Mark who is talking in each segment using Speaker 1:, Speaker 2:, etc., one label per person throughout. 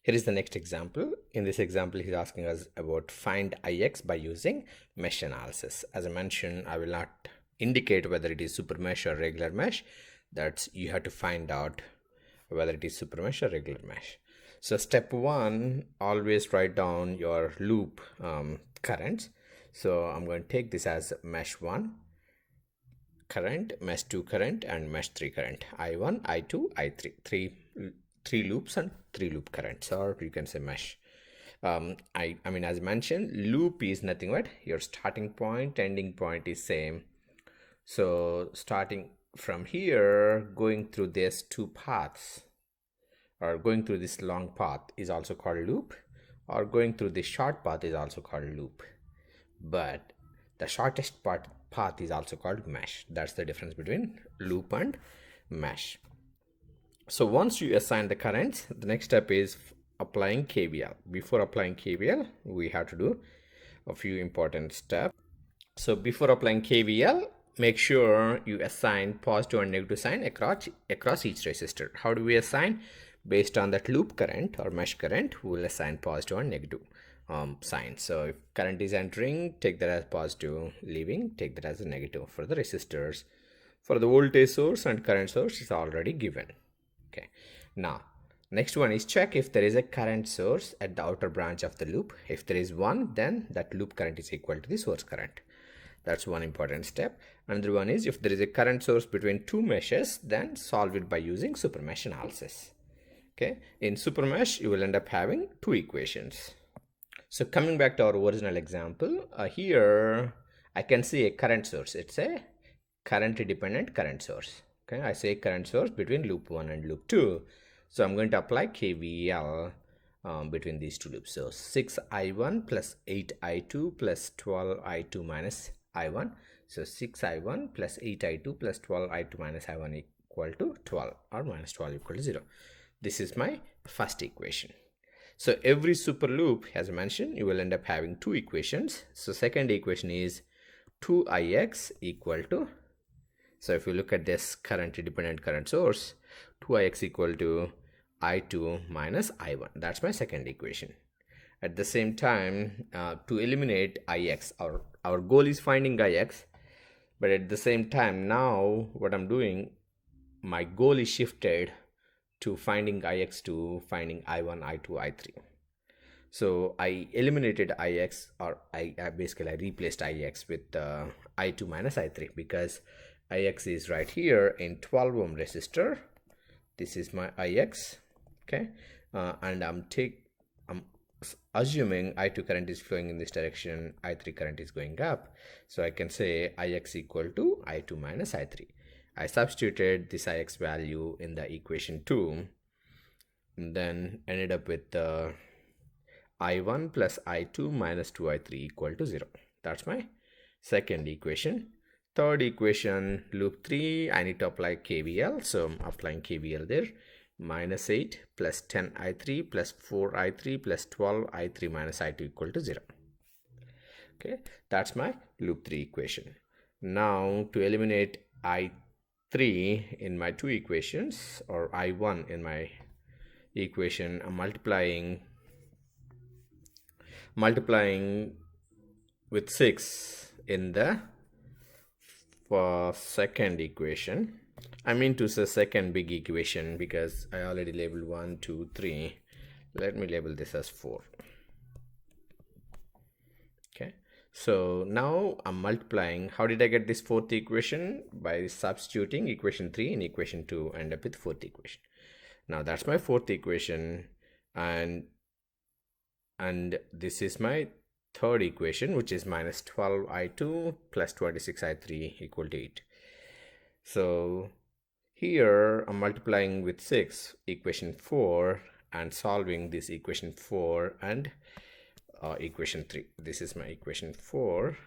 Speaker 1: Here is the next example. In this example, he's asking us about find Ix by using mesh analysis. As I mentioned, I will not indicate whether it is super mesh or regular mesh. That's you have to find out whether it is super mesh or regular mesh. So step one, always write down your loop currents. So I'm going to take this as mesh 1 current, mesh 2 current, and mesh 3 current. I1, I2, I3. Three loops and 3 loop currents, or you can say mesh. I mean, as mentioned, loop is nothing but your starting point, ending point is same. So starting from here, going through these two paths, or going through this long path is also called loop, or going through this short path is also called loop. But the shortest path is also called mesh. That's the difference between loop and mesh. So once you assign the currents, the next step is applying KVL. Before applying KVL, we have to do a few important steps. So before applying KVL, make sure you assign positive and negative sign across each resistor. How do we assign? Based on that loop current or mesh current, we will assign positive and negative sign. So if current is entering, take that as positive, leaving, take that as a negative. For the resistors, for the voltage source and current source is already given. Okay, now next one is check if there is a current source at the outer branch of the loop. If there is one, then that loop current is equal to the source current. That's one important step. Another one is if there is a current source between two meshes, then solve it by using super mesh analysis. Okay, in super mesh you will end up having two equations. So coming back to our original example, here I can see a current source. It's a current dependent current source. Okay, I say current source between loop 1 and loop 2. So I'm going to apply KVL between these two loops. So 6I1 plus 8I2 plus 12I2 minus I1. So 6I1 plus 8I2 plus 12I2 minus I1 equal to 12, or minus 12 equal to 0. This is my first equation. So every super loop, as I mentioned, you will end up having two equations. So second equation is 2Ix equal to, so if you look at this current dependent current source, 2Ix equal to I2 minus I1. That's my second equation. At the same time, to eliminate Ix, our goal is finding Ix, but at the same time, now what I'm doing, my goal is shifted to finding Ix to finding I1, I2, I3. So I eliminated Ix, or I replaced Ix with I2 minus I3, because Ix is right here in 12 ohm resistor. This is my Ix. Okay, and I'm assuming I2 current is flowing in this direction, I3 current is going up. So I can say Ix equal to I2 minus I3. I substituted this Ix value in the equation 2, and then ended up with I1 plus I2 minus 2I3 equal to 0. That's my second equation. Third equation, loop 3, I need to apply KVL. So I'm applying KVL there. Minus 8 plus 10I3 plus 4I3 plus 12I3 minus I2 equal to 0. Okay, that's my loop 3 equation. Now to eliminate I3 in my two equations, or I1 in my equation, I'm multiplying with 6 in the second equation. I mean to say second big equation, because I already labeled 1, 2, 3. Let me label this as 4. Okay, so now I'm multiplying. How did I get this fourth equation? By substituting equation 3 in equation 2, end up with fourth equation. Now that's my fourth equation, and this is my third equation, which is minus 12I2 plus 26I3 equal to 8. So here I'm multiplying with 6, equation 4, and solving this equation 4 and equation 3. This is my equation 4.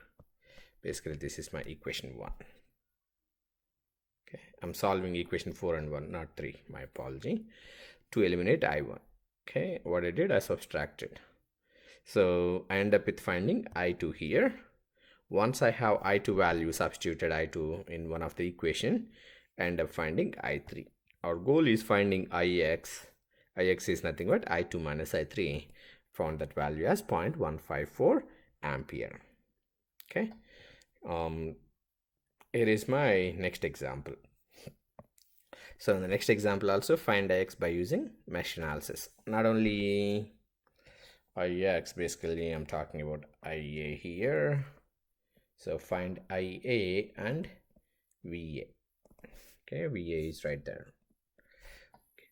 Speaker 1: Basically, this is my equation 1. Okay, I'm solving equation 4 and 1, not 3. My apology. To eliminate I1. Okay, what I did, I subtracted. So I end up with finding I2 here. Once I have I2 value, substituted I2 in one of the equation, I end up finding I3. Our goal is finding Ix Ix is nothing but I2 minus I3. Found that value as 0.154 ampere. Okay. Here is my next example. So in the next example also, find Ix by using mesh analysis. Not only Ix, basically I'm talking about IA here. So find IA and VA. Okay, VA is right there. Okay.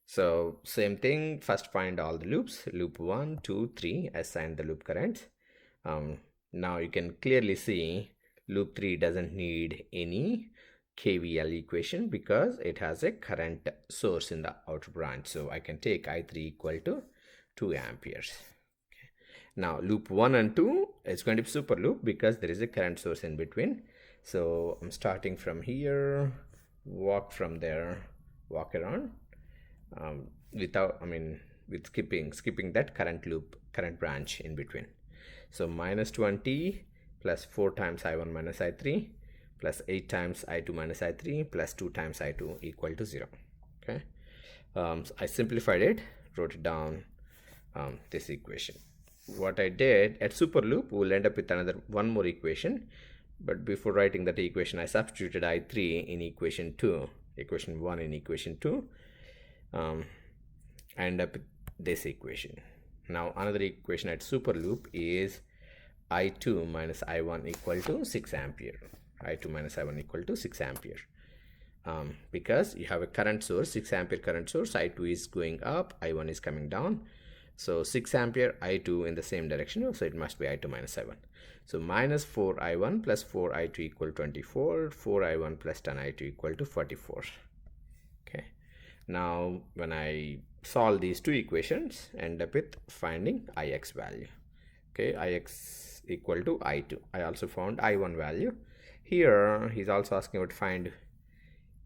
Speaker 1: So same thing, first find all the loops, loop 1, 2, 3, assign the loop currents. Now you can clearly see loop 3 doesn't need any KVL equation because it has a current source in the outer branch. So I can take I3 equal to 2 amperes. Okay. Now loop 1 and 2 is going to be super loop because there is a current source in between. So I'm starting from here, walk from there, walk around with skipping that current branch in between. So minus 20 plus 4 times I1 minus I3 plus 8 times I2 minus I3 plus 2 times I2 equal to 0. Okay. So I simplified it, wrote it down, this equation. What I did at super loop, we'll end up with one more equation, but before writing that equation, I substituted I3 in equation 2, equation 1 in equation 2, end up with this equation. Now another equation at super loop is I2 minus I1 equal to 6 ampere. I2 minus I1 equal to 6 ampere. Because you have a current source, 6 ampere current source, I2 is going up, I1 is coming down. So 6 ampere, I2 in the same direction, so it must be I2 minus I1. So minus 4 I1 plus 4 I2 equal 24, 4 I1 plus 10 I2 equal to 44. Okay. Now when I solve these two equations, end up with finding Ix value. Okay, Ix equal to I2. I also found I1 value. Here he's also asking about find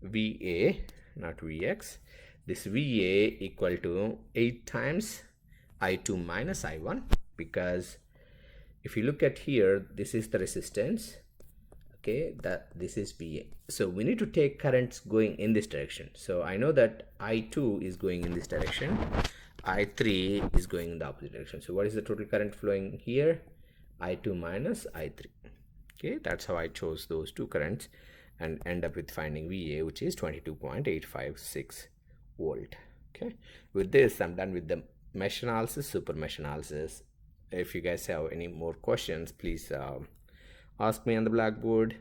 Speaker 1: VA, not Vx. This VA equal to 8 times I2 minus I1, because if you look at here, this is the resistance. Okay, this is VA. So we need to take currents going in this direction. So I know that I2 is going in this direction, I3 is going in the opposite direction. So what is the total current flowing here? I2 minus I3. Okay, that's how I chose those two currents and end up with finding VA, which is 22.856 volt. Okay, with this I'm done with the mesh analysis, super mesh analysis. If you guys have any more questions, please ask me on the Blackboard.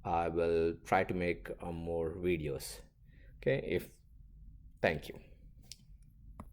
Speaker 1: I will try to make more videos. Okay, thank you.